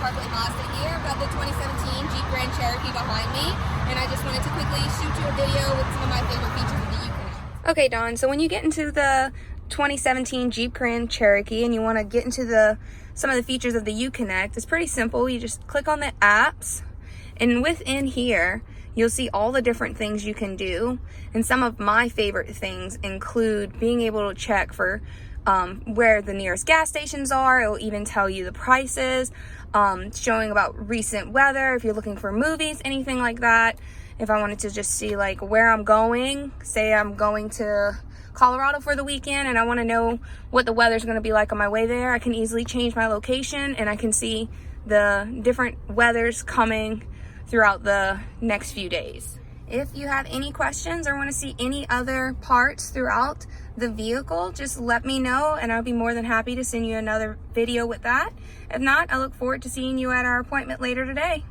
Parkway Mazda here. I've got the 2017 Jeep Grand Cherokee behind me, and I just wanted to quickly shoot you a video with some of my favorite features of the UConnect. Okay, Dawn, so when you get into the 2017 Jeep Grand Cherokee and you want to get into some of the features of the UConnect, it's pretty simple. You just click on the apps, and within here, you'll see all the different things you can do. And some of my favorite things include being able to check for where the nearest gas stations are. It will even tell you the prices, showing about recent weather, if you're looking for movies, anything like that. If I wanted to just see like where I'm going, say I'm going to Colorado for the weekend and I want to know what the weather's going to be like on my way there, I can easily change my location and I can see the different weathers coming throughout the next few days. If you have any questions or want to see any other parts throughout the vehicle, just let me know and I'll be more than happy to send you another video with that. If not, I look forward to seeing you at our appointment later today.